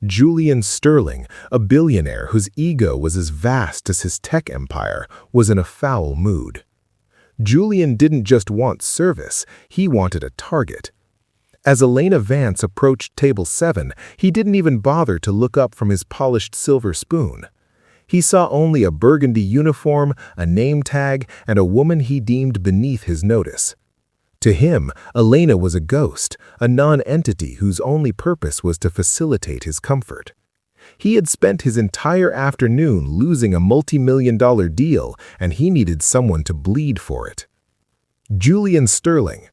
Julian Sterling, a billionaire whose ego was as vast as his tech empire, was in a foul mood. Julian didn't just want service, he wanted a target. As Elena Vance approached table 7, he didn't even bother to look up from his polished silver spoon. He saw only a burgundy uniform, a name tag, and a woman he deemed beneath his notice. To him, Elena was a ghost, a non-entity whose only purpose was to facilitate his comfort. He had spent his entire afternoon losing a multi-million-dollar deal, and he needed someone to bleed for it. Julian Sterling.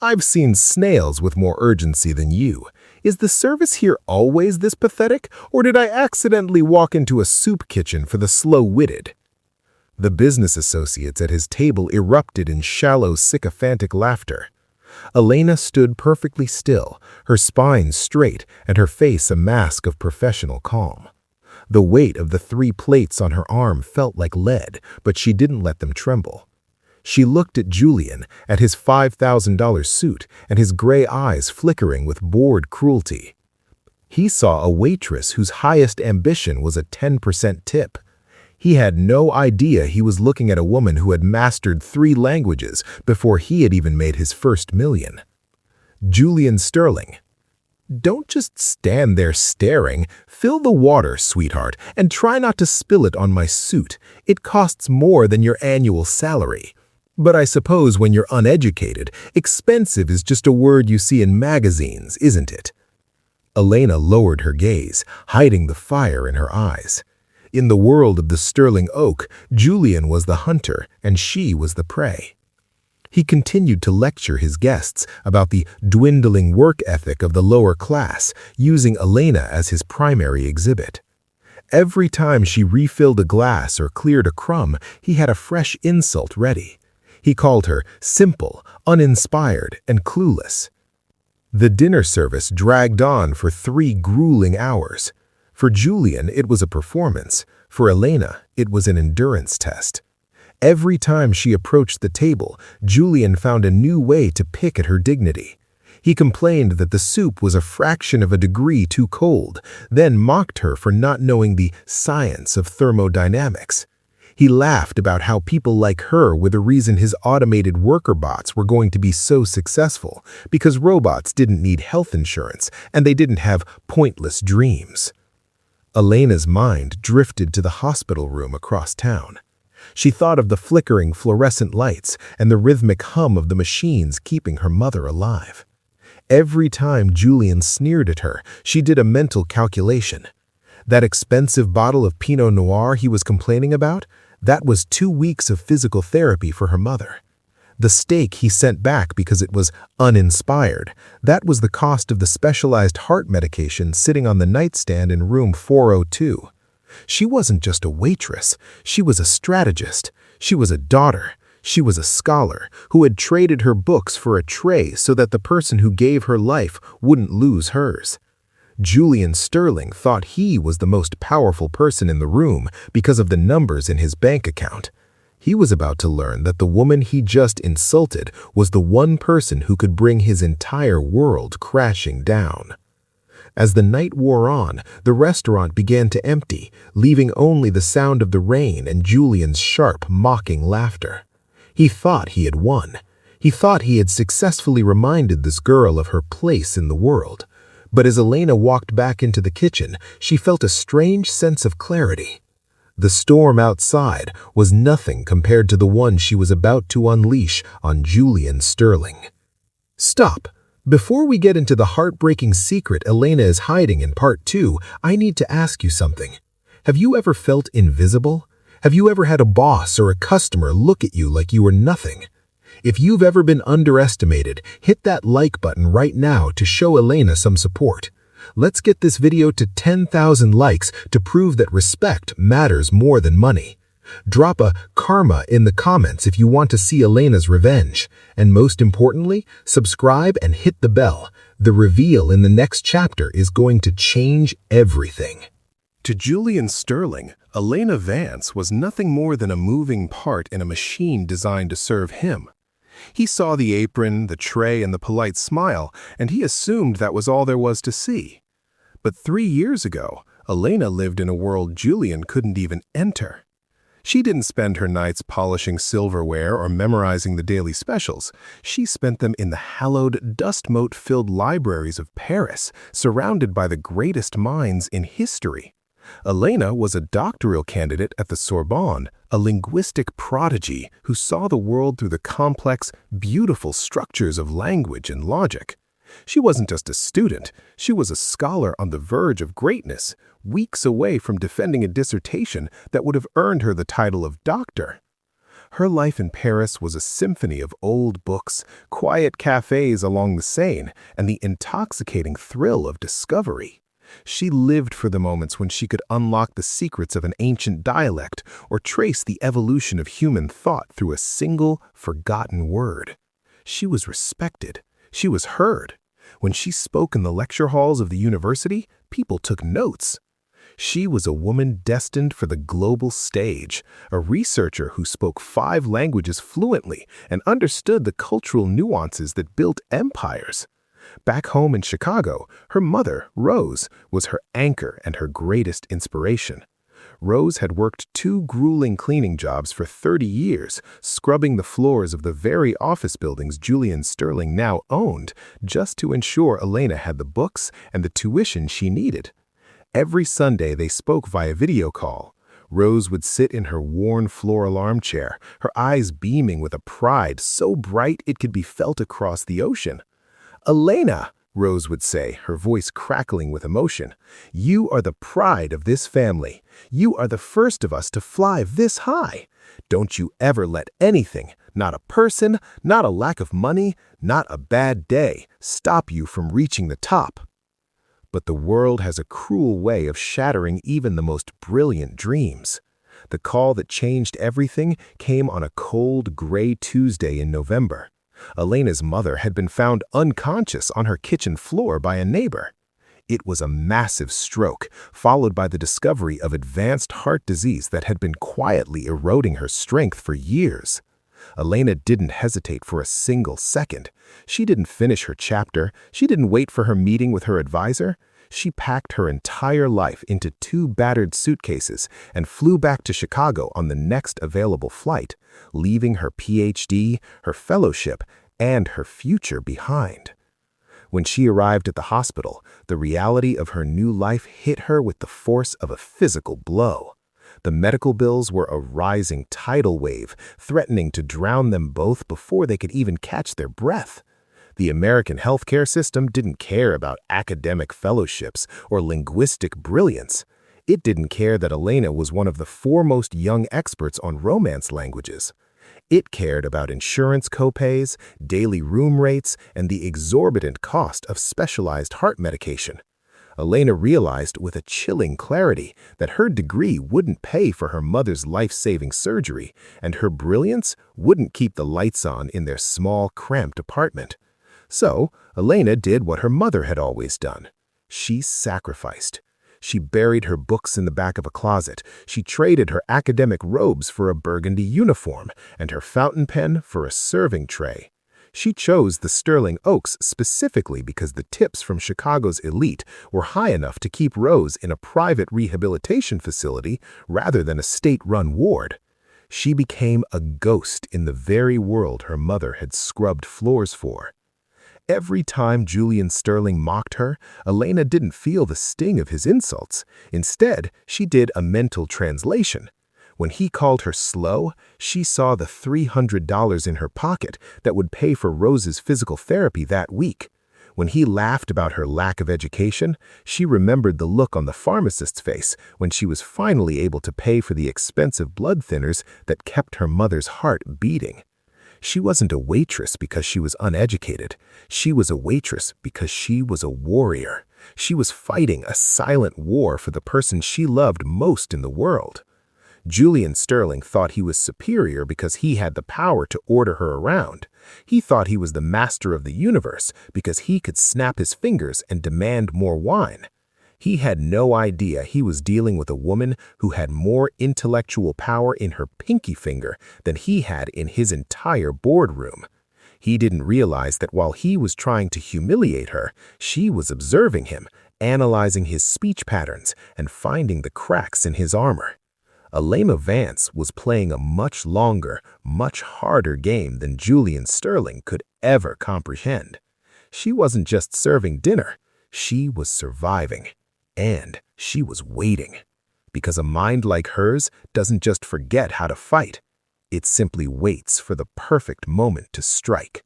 I've seen snails with more urgency than you. Is the service here always this pathetic, or did I accidentally walk into a soup kitchen for the slow-witted? The business associates at his table erupted in shallow, sycophantic laughter. Elena stood perfectly still, her spine straight and her face a mask of professional calm. The weight of the 3 plates on her arm felt like lead, but she didn't let them tremble. She looked at Julian, at his $5,000 suit, and his gray eyes flickering with bored cruelty. He saw a waitress whose highest ambition was a 10% tip. He had no idea he was looking at a woman who had mastered 3 languages before he had even made his first million. Julian Sterling. Don't just stand there staring. Fill the water, sweetheart, and try not to spill it on my suit. It costs more than your annual salary. But I suppose when you're uneducated, expensive is just a word you see in magazines, isn't it? Elena lowered her gaze, hiding the fire in her eyes. In the world of the Sterling Oak, Julian was the hunter and she was the prey. He continued to lecture his guests about the dwindling work ethic of the lower class, using Elena as his primary exhibit. Every time she refilled a glass or cleared a crumb, he had a fresh insult ready. He called her simple, uninspired, and clueless. The dinner service dragged on for 3 grueling hours. For Julian, it was a performance. For Elena, it was an endurance test. Every time she approached the table, Julian found a new way to pick at her dignity. He complained that the soup was a fraction of a degree too cold, then mocked her for not knowing the science of thermodynamics. He laughed about how people like her were the reason his automated worker bots were going to be so successful, because robots didn't need health insurance and they didn't have pointless dreams. Elena's mind drifted to the hospital room across town. She thought of the flickering fluorescent lights and the rhythmic hum of the machines keeping her mother alive. Every time Julian sneered at her, she did a mental calculation. That expensive bottle of Pinot Noir he was complaining about, that was 2 weeks of physical therapy for her mother. The steak he sent back because it was uninspired, that was the cost of the specialized heart medication sitting on the nightstand in room 402. She wasn't just a waitress, she was a strategist, she was a daughter, she was a scholar who had traded her books for a tray so that the person who gave her life wouldn't lose hers. Julian Sterling thought he was the most powerful person in the room because of the numbers in his bank account. He was about to learn that the woman he just insulted was the one person who could bring his entire world crashing down. As the night wore on, the restaurant began to empty, leaving only the sound of the rain and Julian's sharp, mocking laughter. He thought he had won. He thought he had successfully reminded this girl of her place in the world. But as Elena walked back into the kitchen, she felt a strange sense of clarity. The storm outside was nothing compared to the one she was about to unleash on Julian Sterling. Stop! Before we get into the heartbreaking secret Elena is hiding in part 2, I need to ask you something. Have you ever felt invisible? Have you ever had a boss or a customer look at you like you were nothing? If you've ever been underestimated, hit that like button right now to show Elena some support. Let's get this video to 10,000 likes to prove that respect matters more than money. Drop a karma in the comments if you want to see Elena's revenge. And most importantly, subscribe and hit the bell. The reveal in the next chapter is going to change everything. To Julian Sterling, Elena Vance was nothing more than a moving part in a machine designed to serve him. He saw the apron, the tray, and the polite smile, and he assumed that was all there was to see. But 3 years ago, Elena lived in a world Julian couldn't even enter. She didn't spend her nights polishing silverware or memorizing the daily specials. She spent them in the hallowed, dust-mote-filled libraries of Paris, surrounded by the greatest minds in history. Elena was a doctoral candidate at the Sorbonne, a linguistic prodigy who saw the world through the complex, beautiful structures of language and logic. She wasn't just a student, she was a scholar on the verge of greatness, weeks away from defending a dissertation that would have earned her the title of doctor. Her life in Paris was a symphony of old books, quiet cafes along the Seine, and the intoxicating thrill of discovery. She lived for the moments when she could unlock the secrets of an ancient dialect or trace the evolution of human thought through a single, forgotten word. She was respected. She was heard. When she spoke in the lecture halls of the university, people took notes. She was a woman destined for the global stage, a researcher who spoke 5 languages fluently and understood the cultural nuances that built empires. Back home in Chicago, her mother, Rose, was her anchor and her greatest inspiration. Rose had worked 2 grueling cleaning jobs for 30 years, scrubbing the floors of the very office buildings Julian Sterling now owned, just to ensure Elena had the books and the tuition she needed. Every Sunday they spoke via video call. Rose would sit in her worn floral armchair, her eyes beaming with a pride so bright it could be felt across the ocean. "Elena," Rose would say, her voice crackling with emotion, "you are the pride of this family. You are the first of us to fly this high. Don't you ever let anything, not a person, not a lack of money, not a bad day, stop you from reaching the top." But the world has a cruel way of shattering even the most brilliant dreams. The call that changed everything came on a cold, gray Tuesday in November. Elena's mother had been found unconscious on her kitchen floor by a neighbor. It was a massive stroke, followed by the discovery of advanced heart disease that had been quietly eroding her strength for years. Elena didn't hesitate for a single second. She didn't finish her chapter. She didn't wait for her meeting with her advisor. She packed her entire life into 2 battered suitcases and flew back to Chicago on the next available flight, leaving her PhD, her fellowship, and her future behind. When she arrived at the hospital, the reality of her new life hit her with the force of a physical blow. The medical bills were a rising tidal wave, threatening to drown them both before they could even catch their breath. The American healthcare system didn't care about academic fellowships or linguistic brilliance. It didn't care that Elena was one of the foremost young experts on Romance languages. It cared about insurance copays, daily room rates, and the exorbitant cost of specialized heart medication. Elena realized with a chilling clarity that her degree wouldn't pay for her mother's life-saving surgery, and her brilliance wouldn't keep the lights on in their small, cramped apartment. So, Elena did what her mother had always done. She sacrificed. She buried her books in the back of a closet. She traded her academic robes for a burgundy uniform and her fountain pen for a serving tray. She chose the Sterling Oaks specifically because the tips from Chicago's elite were high enough to keep Rose in a private rehabilitation facility rather than a state-run ward. She became a ghost in the very world her mother had scrubbed floors for. Every time Julian Sterling mocked her, Elena didn't feel the sting of his insults. Instead, she did a mental translation. When he called her slow, she saw the $300 in her pocket that would pay for Rose's physical therapy that week. When he laughed about her lack of education, she remembered the look on the pharmacist's face when she was finally able to pay for the expensive blood thinners that kept her mother's heart beating. She wasn't a waitress because she was uneducated. She was a waitress because she was a warrior. She was fighting a silent war for the person she loved most in the world. Julian Sterling thought he was superior because he had the power to order her around. He thought he was the master of the universe because he could snap his fingers and demand more wine. He had no idea he was dealing with a woman who had more intellectual power in her pinky finger than he had in his entire boardroom. He didn't realize that while he was trying to humiliate her, she was observing him, analyzing his speech patterns and finding the cracks in his armor. Elena Vance was playing a much longer, much harder game than Julian Sterling could ever comprehend. She wasn't just serving dinner, she was surviving. And she was waiting. Because a mind like hers doesn't just forget how to fight, it simply waits for the perfect moment to strike.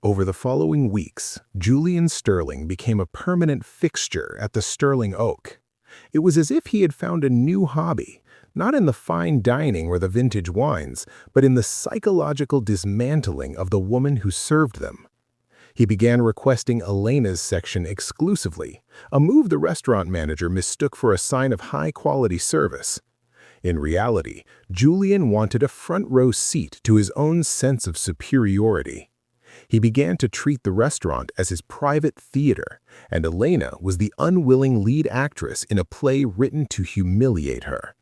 Over the following weeks, Julian Sterling became a permanent fixture at the Sterling Oak. It was as if he had found a new hobby, not in the fine dining or the vintage wines, but in the psychological dismantling of the woman who served them. He began requesting Elena's section exclusively, a move the restaurant manager mistook for a sign of high-quality service. In reality, Julian wanted a front-row seat to his own sense of superiority. He began to treat the restaurant as his private theater, and Elena was the unwilling lead actress in a play written to humiliate her.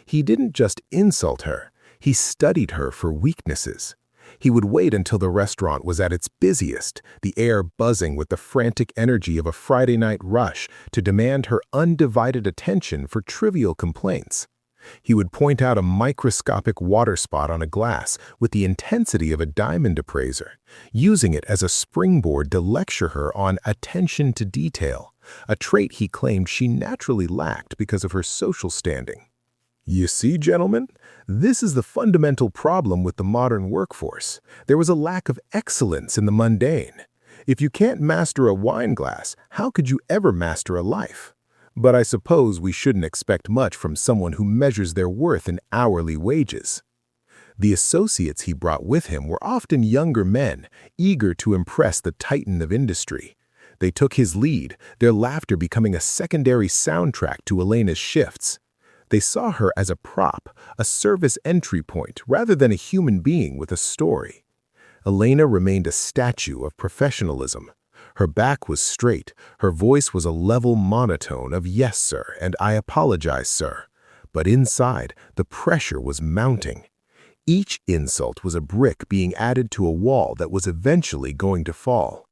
He didn't just insult her, he studied her for weaknesses. He would wait until the restaurant was at its busiest, the air buzzing with the frantic energy of a Friday night rush, to demand her undivided attention for trivial complaints. He would point out a microscopic water spot on a glass with the intensity of a diamond appraiser, using it as a springboard to lecture her on attention to detail, a trait he claimed she naturally lacked because of her social standing. You see, gentlemen, this is the fundamental problem with the modern workforce. There was a lack of excellence in the mundane. If you can't master a wine glass, how could you ever master a life? But I suppose we shouldn't expect much from someone who measures their worth in hourly wages. The associates he brought with him were often younger men, eager to impress the titan of industry. They took his lead, their laughter becoming a secondary soundtrack to Elena's shifts. They saw her as a prop, a service entry point, rather than a human being with a story. Elena remained a statue of professionalism. Her back was straight, her voice was a level monotone of "yes, sir," and "I apologize, sir." But inside, the pressure was mounting. Each insult was a brick being added to a wall that was eventually going to fall.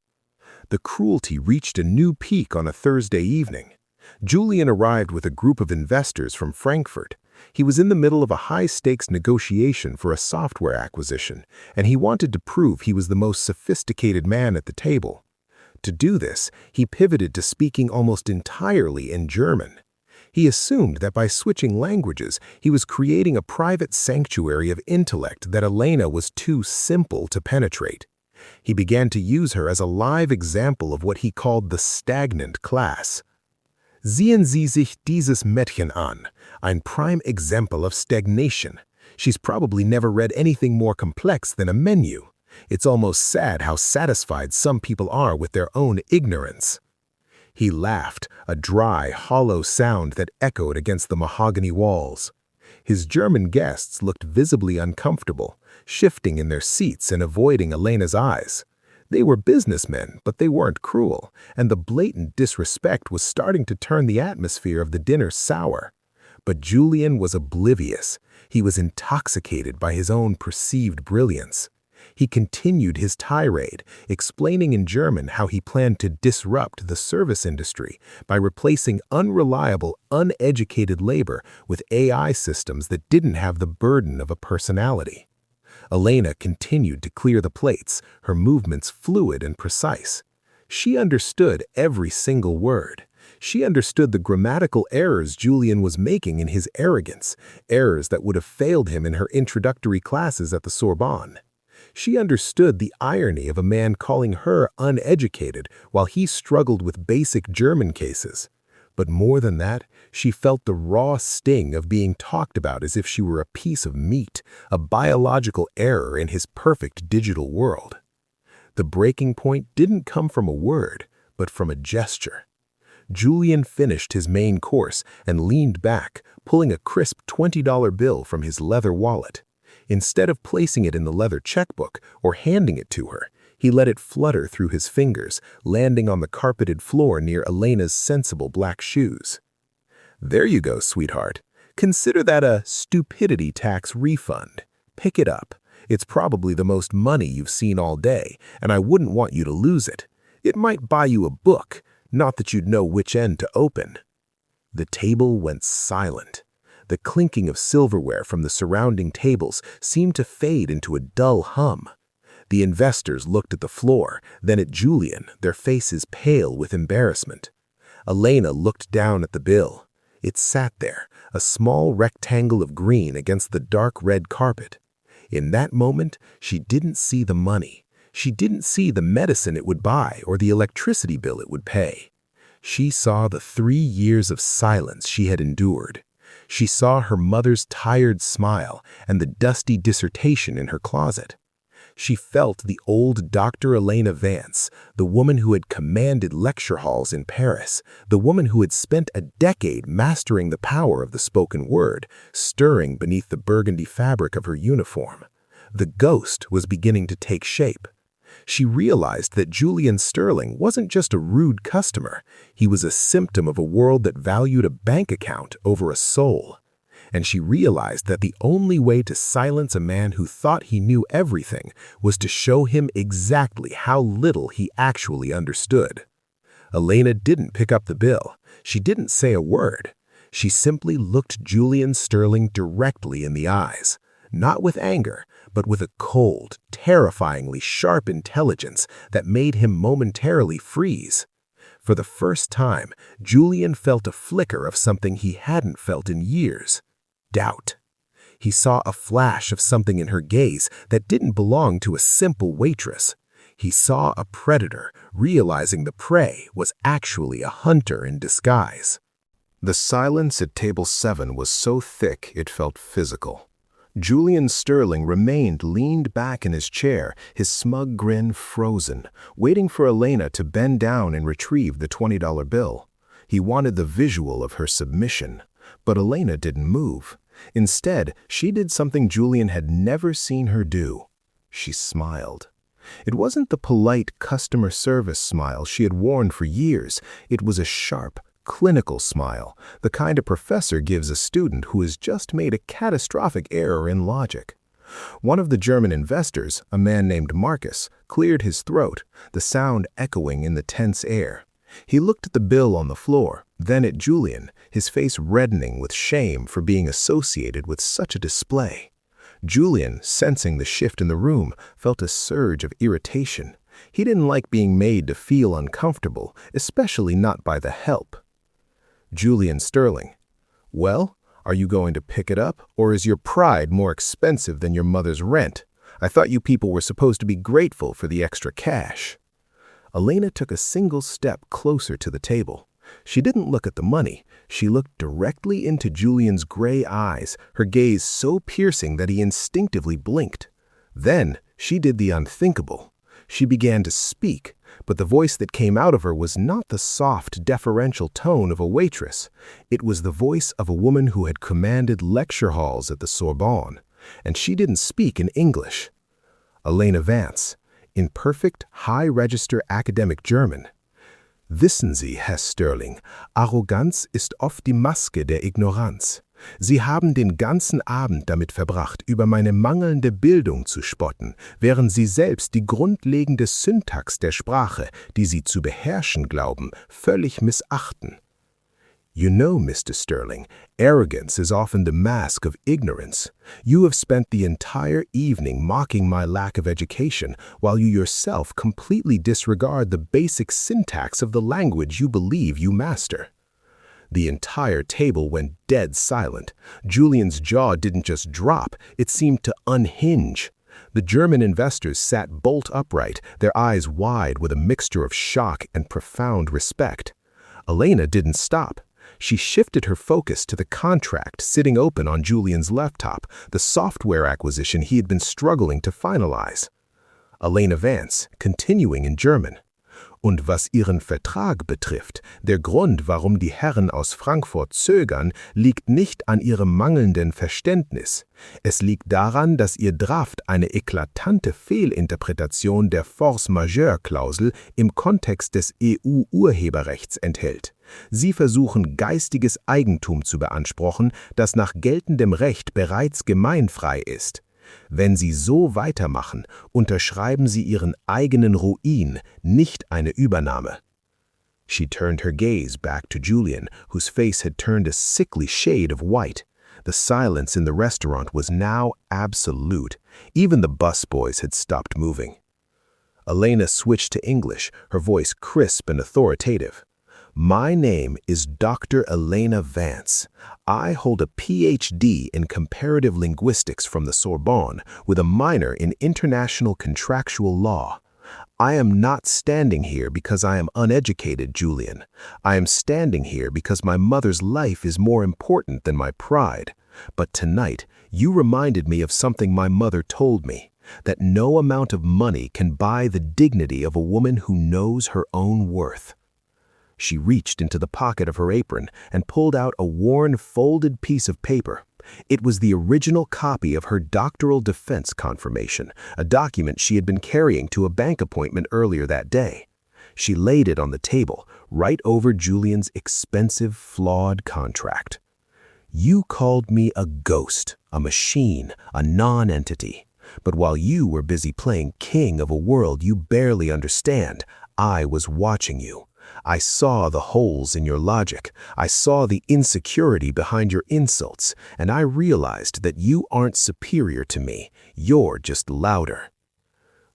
The cruelty reached a new peak on a Thursday evening. Julian arrived with a group of investors from Frankfurt. He was in the middle of a high-stakes negotiation for a software acquisition, and he wanted to prove he was the most sophisticated man at the table. To do this, he pivoted to speaking almost entirely in German. He assumed that by switching languages, he was creating a private sanctuary of intellect that Elena was too simple to penetrate. He began to use her as a live example of what he called the stagnant class. Sehen Sie sich dieses Mädchen an, ein prime example of stagnation. She's probably never read anything more complex than a menu. It's almost sad how satisfied some people are with their own ignorance. He laughed, a dry, hollow sound that echoed against the mahogany walls. His German guests looked visibly uncomfortable, shifting in their seats and avoiding Elena's eyes. They were businessmen, but they weren't cruel, and the blatant disrespect was starting to turn the atmosphere of the dinner sour. But Julian was oblivious. He was intoxicated by his own perceived brilliance. He continued his tirade, explaining in German how he planned to disrupt the service industry by replacing unreliable, uneducated labor with AI systems that didn't have the burden of a personality. Elena continued to clear the plates, her movements fluid and precise. She understood every single word. She understood the grammatical errors Julian was making in his arrogance, errors that would have failed him in her introductory classes at the Sorbonne. She understood the irony of a man calling her uneducated while he struggled with basic German cases. But more than that, she felt the raw sting of being talked about as if she were a piece of meat, a biological error in his perfect digital world. The breaking point didn't come from a word, but from a gesture. Julian finished his main course and leaned back, pulling a crisp $20 bill from his leather wallet. Instead of placing it in the leather checkbook or handing it to her, he let it flutter through his fingers, landing on the carpeted floor near Elena's sensible black shoes. There you go, sweetheart. Consider that a stupidity tax refund. Pick it up. It's probably the most money you've seen all day, and I wouldn't want you to lose it. It might buy you a book. Not that you'd know which end to open." The table went silent. The clinking of silverware from the surrounding tables seemed to fade into a dull hum. The investors looked at the floor, then at Julian, their faces pale with embarrassment. Elena looked down at the bill. It sat there, a small rectangle of green against the dark red carpet. In that moment, she didn't see the money. She didn't see the medicine it would buy or the electricity bill it would pay. She saw the 3 years of silence she had endured. She saw her mother's tired smile and the dusty dissertation in her closet. She felt the old Dr. Elena Vance, the woman who had commanded lecture halls in Paris, the woman who had spent a decade mastering the power of the spoken word, stirring beneath the burgundy fabric of her uniform. The ghost was beginning to take shape. She realized that Julian Sterling wasn't just a rude customer. He was a symptom of a world that valued a bank account over a soul. And she realized that the only way to silence a man who thought he knew everything was to show him exactly how little he actually understood. Elena didn't pick up the bill. She didn't say a word. She simply looked Julian Sterling directly in the eyes, not with anger, but with a cold, terrifyingly sharp intelligence that made him momentarily freeze. For the first time, Julian felt a flicker of something he hadn't felt in years. Doubt. He saw a flash of something in her gaze that didn't belong to a simple waitress. He saw a predator, realizing the prey was actually a hunter in disguise. The silence at table 7 was so thick it felt physical. Julian Sterling remained leaned back in his chair, his smug grin frozen, waiting for Elena to bend down and retrieve the $20 bill. He wanted the visual of her submission, but Elena didn't move. Instead, she did something Julian had never seen her do. She smiled. It wasn't the polite customer service smile she had worn for years. It was a sharp, clinical smile, the kind a professor gives a student who has just made a catastrophic error in logic. One of the German investors, a man named Marcus, cleared his throat, the sound echoing in the tense air. He looked at the bill on the floor, then at Julian, his face reddening with shame for being associated with such a display. Julian, sensing the shift in the room, felt a surge of irritation. He didn't like being made to feel uncomfortable, especially not by the help. Julian Sterling: "Well, are you going to pick it up, or is your pride more expensive than your mother's rent? I thought you people were supposed to be grateful for the extra cash." Elena took a single step closer to the table. She didn't look at the money. She looked directly into Julian's gray eyes, her gaze so piercing that he instinctively blinked. Then she did the unthinkable. She began to speak, but the voice that came out of her was not the soft, deferential tone of a waitress. It was the voice of a woman who had commanded lecture halls at the Sorbonne, and she didn't speak in English. Elena Vance, in perfect, high-register academic German: "Wissen Sie, Herr Sterling, Arroganz ist oft die Maske der Ignoranz. Sie haben den ganzen Abend damit verbracht, über meine mangelnde Bildung zu spotten, während Sie selbst die grundlegende Syntax der Sprache, die Sie zu beherrschen glauben, völlig missachten. You know, Mr. Sterling, arrogance is often the mask of ignorance. You have spent the entire evening mocking my lack of education, while you yourself completely disregard the basic syntax of the language you believe you master." The entire table went dead silent. Julian's jaw didn't just drop, it seemed to unhinge. The German investors sat bolt upright, their eyes wide with a mixture of shock and profound respect. Elena didn't stop. She shifted her focus to the contract sitting open on Julian's laptop, the software acquisition he had been struggling to finalize. Elena Vance, continuing in German: "Und was Ihren Vertrag betrifft, der Grund, warum die Herren aus Frankfurt zögern, liegt nicht an ihrem mangelnden Verständnis. Es liegt daran, dass Ihr Draft eine eklatante Fehlinterpretation der Force-Majeure-Klausel im Kontext des EU-Urheberrechts enthält. Sie versuchen, geistiges Eigentum zu beanspruchen, das nach geltendem Recht bereits gemeinfrei ist. Wenn Sie so weitermachen, unterschreiben Sie Ihren eigenen Ruin, nicht eine Übernahme." She turned her gaze back to Julian, whose face had turned a sickly shade of white. The silence in the restaurant was now absolute. Even the busboys had stopped moving. Elena switched to English, her voice crisp and authoritative. "My name is Dr. Elena Vance. I hold a PhD in comparative linguistics from the Sorbonne with a minor in international contractual law. I am not standing here because I am uneducated, Julian. I am standing here because my mother's life is more important than my pride. But tonight, you reminded me of something my mother told me, that no amount of money can buy the dignity of a woman who knows her own worth." She reached into the pocket of her apron and pulled out a worn, folded piece of paper. It was the original copy of her doctoral defense confirmation, a document she had been carrying to a bank appointment earlier that day. She laid it on the table, right over Julian's expensive, flawed contract. "You called me a ghost, a machine, a non-entity. But while you were busy playing king of a world you barely understand, I was watching you. I saw the holes in your logic. I saw the insecurity behind your insults, and I realized that you aren't superior to me. You're just louder."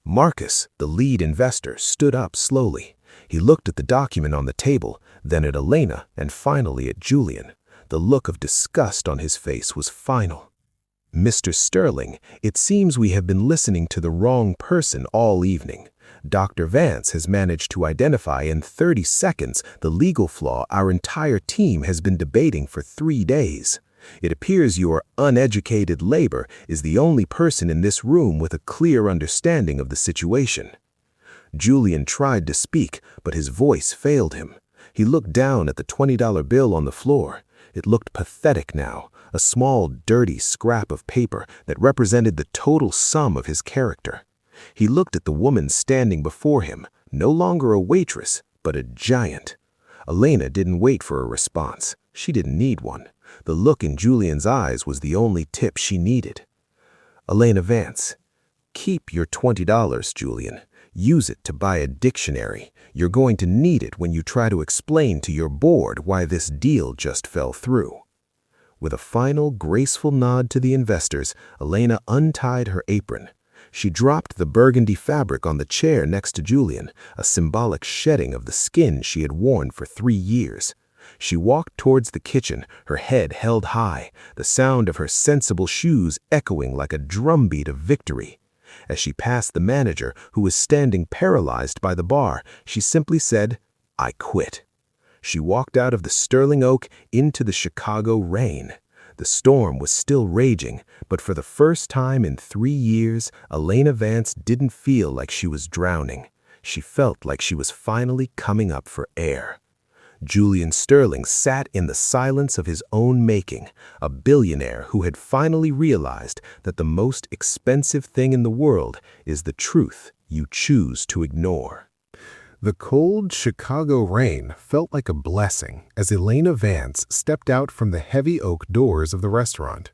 Marcus, the lead investor, stood up slowly. He looked at the document on the table, then at Elena, and finally at Julian. The look of disgust on his face was final. "Mr. Sterling, it seems we have been listening to the wrong person all evening. Dr. Vance has managed to identify in 30 seconds the legal flaw our entire team has been debating for 3 days. It appears your uneducated labor is the only person in this room with a clear understanding of the situation." Julian tried to speak, but his voice failed him. He looked down at the $20 bill on the floor. It looked pathetic now, a small, dirty scrap of paper that represented the total sum of his character. He looked at the woman standing before him, no longer a waitress, but a giant. Elena didn't wait for a response. She didn't need one. The look in Julian's eyes was the only tip she needed. "Elena Vance, keep your $20, Julian. Use it to buy a dictionary. You're going to need it when you try to explain to your board why this deal just fell through." With a final, graceful nod to the investors, Elena untied her apron. She dropped the burgundy fabric on the chair next to Julian, a symbolic shedding of the skin she had worn for 3 years. She walked towards the kitchen, her head held high, the sound of her sensible shoes echoing like a drumbeat of victory. As she passed the manager, who was standing paralyzed by the bar, she simply said, "I quit." She walked out of the Sterling Oak into the Chicago rain. The storm was still raging, but for the first time in 3 years, Elena Vance didn't feel like she was drowning. She felt like she was finally coming up for air. Julian Sterling sat in the silence of his own making, a billionaire who had finally realized that the most expensive thing in the world is the truth you choose to ignore. The cold Chicago rain felt like a blessing as Elena Vance stepped out from the heavy oak doors of the restaurant.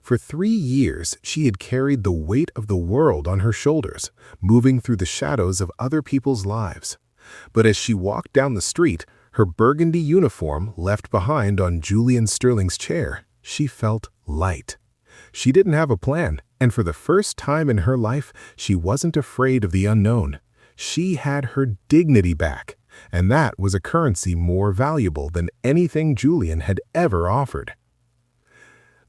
For 3 years, she had carried the weight of the world on her shoulders, moving through the shadows of other people's lives. But as she walked down the street, her burgundy uniform left behind on Julian Sterling's chair, she felt light. She didn't have a plan, and for the first time in her life, she wasn't afraid of the unknown. She had her dignity back, and that was a currency more valuable than anything Julian had ever offered.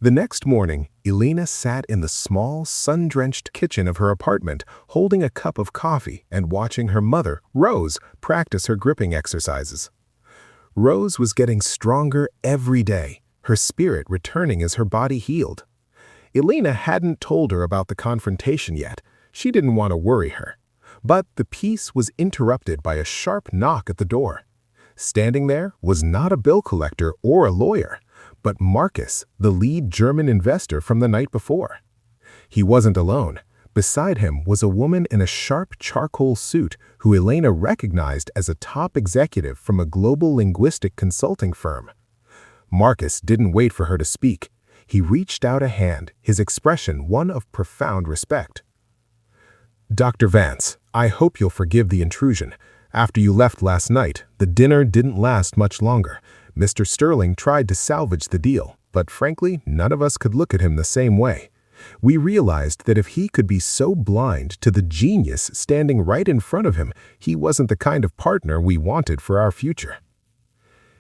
The next morning, Elena sat in the small, sun-drenched kitchen of her apartment, holding a cup of coffee and watching her mother, Rose, practice her gripping exercises. Rose was getting stronger every day, her spirit returning as her body healed. Elena hadn't told her about the confrontation yet. She didn't want to worry her. But the peace was interrupted by a sharp knock at the door. Standing there was not a bill collector or a lawyer, but Marcus, the lead German investor from the night before. He wasn't alone. Beside him was a woman in a sharp charcoal suit who Elena recognized as a top executive from a global linguistic consulting firm. Marcus didn't wait for her to speak. He reached out a hand, his expression one of profound respect. "Dr. Vance, I hope you'll forgive the intrusion. After you left last night, the dinner didn't last much longer. Mr. Sterling tried to salvage the deal, but frankly, none of us could look at him the same way. We realized that if he could be so blind to the genius standing right in front of him, he wasn't the kind of partner we wanted for our future.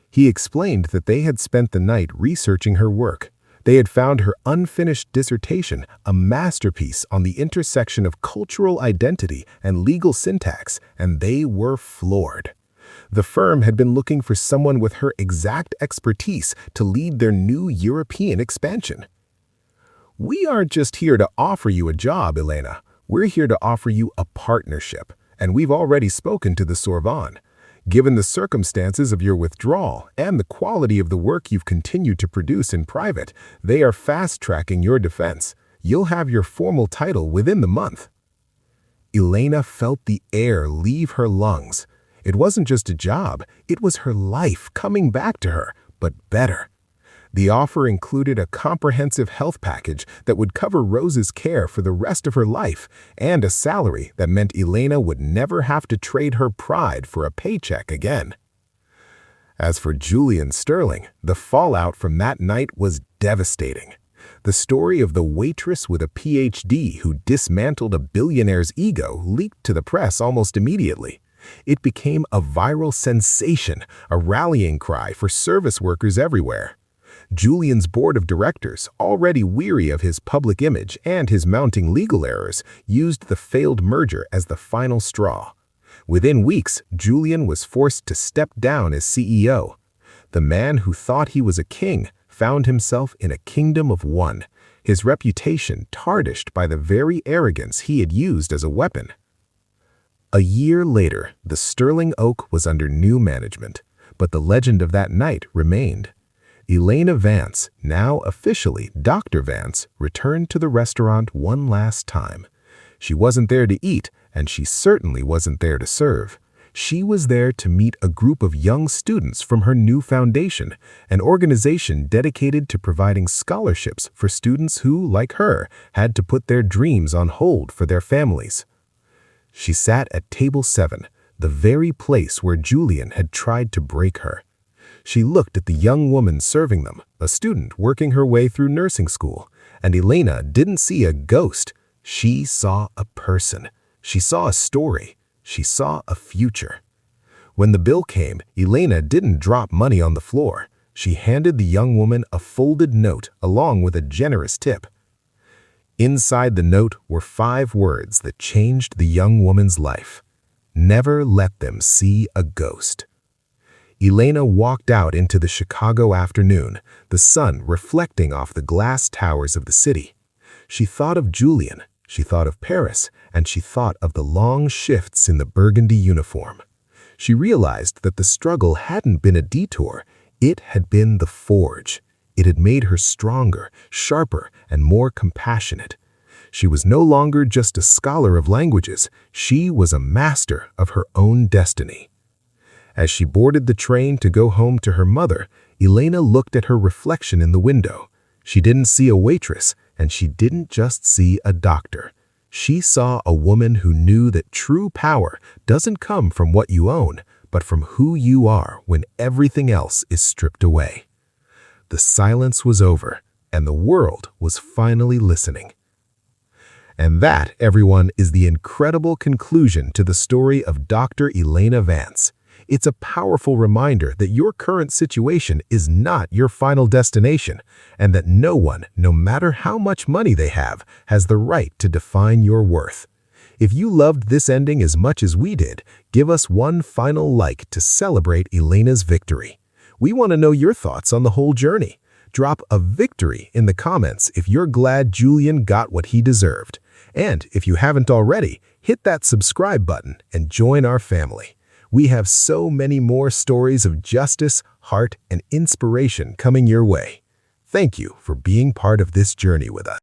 He explained that they had spent the night researching her work. They had found her unfinished dissertation, a masterpiece on the intersection of cultural identity and legal syntax, and they were floored. The firm had been looking for someone with her exact expertise to lead their new European expansion. "We aren't just here to offer you a job, Elena. We're here to offer you a partnership, and we've already spoken to the Sorbonne. Given the circumstances of your withdrawal and the quality of the work you've continued to produce in private, they are fast-tracking your defense. You'll have your formal title within the month." Elena felt the air leave her lungs. It wasn't just a job, it was her life coming back to her, but better. The offer included a comprehensive health package that would cover Rose's care for the rest of her life, and a salary that meant Elena would never have to trade her pride for a paycheck again. As for Julian Sterling, the fallout from that night was devastating. The story of the waitress with a PhD who dismantled a billionaire's ego leaked to the press almost immediately. It became a viral sensation, a rallying cry for service workers everywhere. Julian's board of directors, already weary of his public image and his mounting legal errors, used the failed merger as the final straw. Within weeks, Julian was forced to step down as CEO. The man who thought he was a king found himself in a kingdom of one, his reputation tarnished by the very arrogance he had used as a weapon. A year later, the Sterling Oak was under new management, but the legend of that night remained. Elena Vance, now officially Dr. Vance, returned to the restaurant one last time. She wasn't there to eat, and she certainly wasn't there to serve. She was there to meet a group of young students from her new foundation, an organization dedicated to providing scholarships for students who, like her, had to put their dreams on hold for their families. She sat at table 7, the very place where Julian had tried to break her. She looked at the young woman serving them, a student working her way through nursing school, and Elena didn't see a ghost. She saw a person. She saw a story. She saw a future. When the bill came, Elena didn't drop money on the floor. She handed the young woman a folded note along with a generous tip. Inside the note were 5 words that changed the young woman's life. Never let them see a ghost. Elena walked out into the Chicago afternoon, the sun reflecting off the glass towers of the city. She thought of Julian, she thought of Paris, and she thought of the long shifts in the burgundy uniform. She realized that the struggle hadn't been a detour, it had been the forge. It had made her stronger, sharper, and more compassionate. She was no longer just a scholar of languages, she was a master of her own destiny. As she boarded the train to go home to her mother, Elena looked at her reflection in the window. She didn't see a waitress, and she didn't just see a doctor. She saw a woman who knew that true power doesn't come from what you own, but from who you are when everything else is stripped away. The silence was over, and the world was finally listening. And that, everyone, is the incredible conclusion to the story of Dr. Elena Vance. It's a powerful reminder that your current situation is not your final destination, and that no one, no matter how much money they have, has the right to define your worth. If you loved this ending as much as we did, give us one final like to celebrate Elena's victory. We want to know your thoughts on the whole journey. Drop a victory in the comments if you're glad Julian got what he deserved. And if you haven't already, hit that subscribe button and join our family. We have so many more stories of justice, heart, and inspiration coming your way. Thank you for being part of this journey with us.